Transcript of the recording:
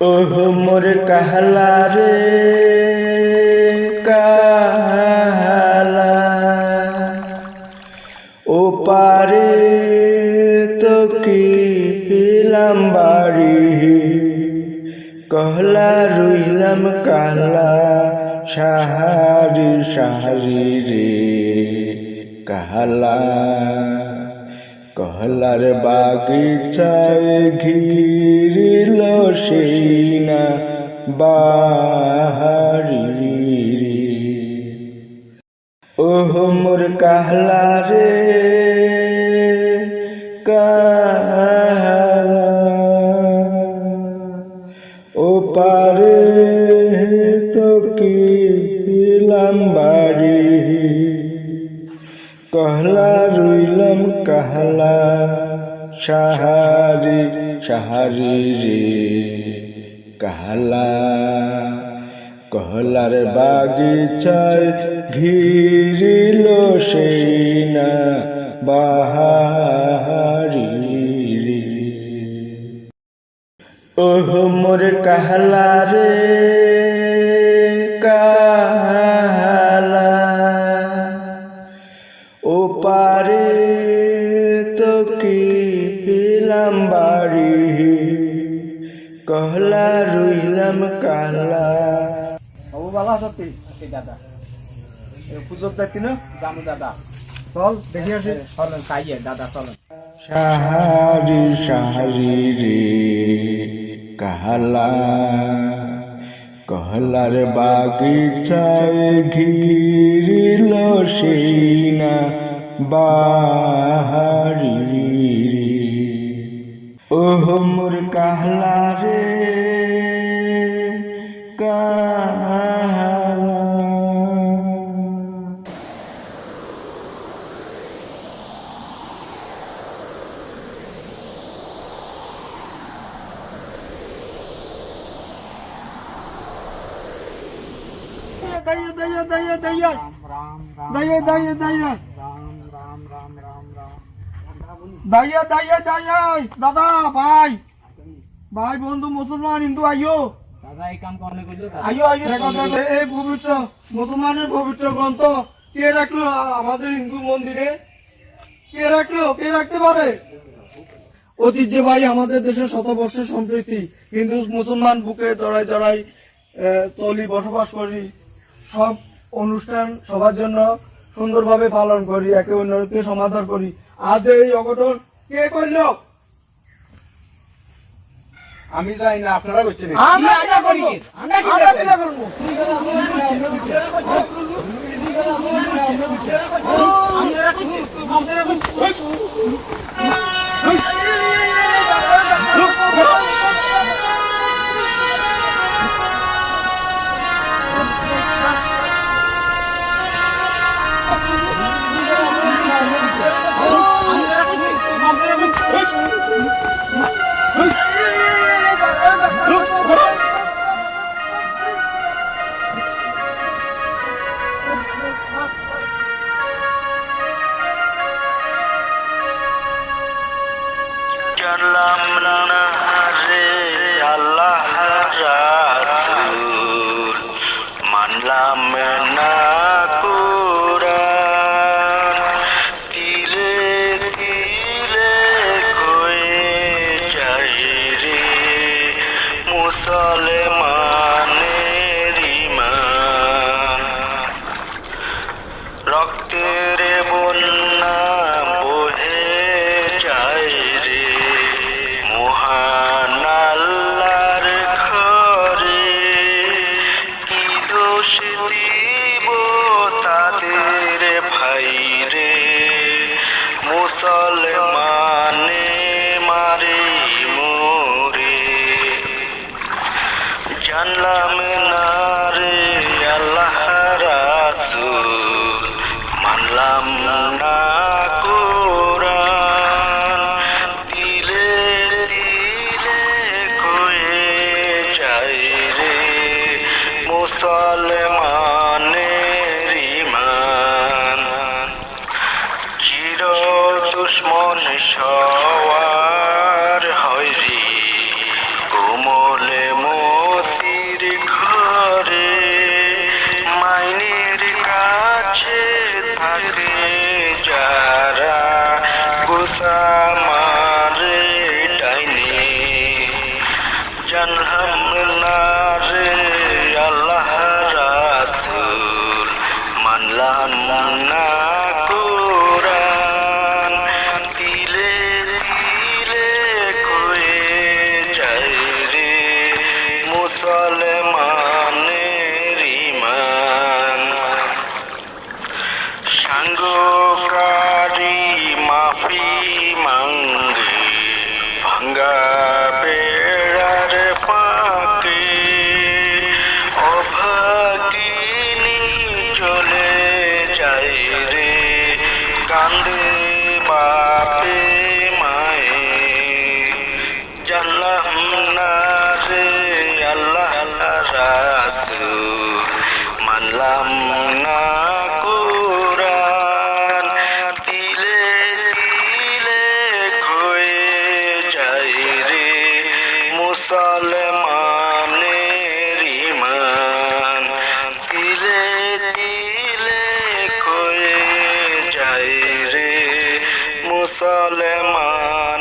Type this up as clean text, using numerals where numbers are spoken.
ओह मोर कहला रे कहला ओ पारे तो की लंबारी कहला रुइलम कहला शहरी शहरी रे कहला कहलार बागीचाয় ঘিরিল সেই না বাহারি রে ওহ মোর कहला রে कहला ও পারে তো কি লম্বারি कहला रुइलम कहला शहरी शहरी रे कहला कहलार बागीचाয় ঘিরিল সেই না বাহারি রে ওহ মোর कहला রে कहला ओ पारे तो की लंबारी कहला रुइलम कहला বাবু ভালো আছো তুই? আছি দাদা। পুজোর দেখছি না জানু দাদা, চল দেখি আসি। চলেন খাইয়ে দাদা, চলেন। शहरी शहरी रे कहला कहलार बागीचाয় ঘিরিল সেই না বাহারি রে ওহ মোর कहला রে कहला দাইয়া দাইয়া দাইয়া দাইয়া দাইয়া দাইয়া দাইয়া দাইয়া দাইয়া দাইয়া দাদা ভাই ভাই বন্ধু মুসলমান হিন্দু আইও দাদা এই কাম করলে কইলো আইও আইও এই পবিত্র মুসলমানের পবিত্র গ্রন্থ কে রাখলো আমাদের হিন্দু মন্দিরে? কে রাখলো? কে রাখতে পারে? ঐতিহ্যবাহী আমাদের দেশের শতবর্ষের সম্প্রীতি হিন্দু মুসলমান বুকে জড়াই জড়াই চলি, বসবাস করি, সব অনুষ্ঠান সবার জন্য সুন্দরভাবে পালন করি, একে অন্যকে সমাদর করি। আজ এই অঘটন কে করল? আমি জানি না, আপনারা করছেন। জানলাম না রে আল্লাহ রাসূল, মানলাম না কুরআন, তিলে তিলে খয়ে যায় রে মুসলমানের ঈমান, রক্তের বন্যা বহে যায় রে মহান আল্লাহর ঘরে, কি দোষ দিব তাদের ভাই রে মুসলমানে মারে মোরে। জানলাম না রে আল্লাহ রাসূল, মানলাম না কুরআন, তিলে তিলে খয়ে যায় রে মুসলমানের ঈমান, চির দুশ্মন সওয়ার হয় রে কোমলে গুসা মারে টাইনে জানলাম না রে আল্লাহ রাসূল মানলাম না কোরআন তিলে তিলে কয়ে যায় রে মুসলমানের ঈমান সাঙ্গকারী মাফি মাঙ্গে ভাঙ্গা বেড়ার পাকে অভাগিনী চলে যায় রে কান্দে বাপে মায়ে জানলাম না রে আল্লাহ রাসূল মানলাম না কোরআন তিলে তিলে খয়ে যায় রে মুসলমানের ঈমান তিলে তিলে খয়ে যায় রে মুসলমান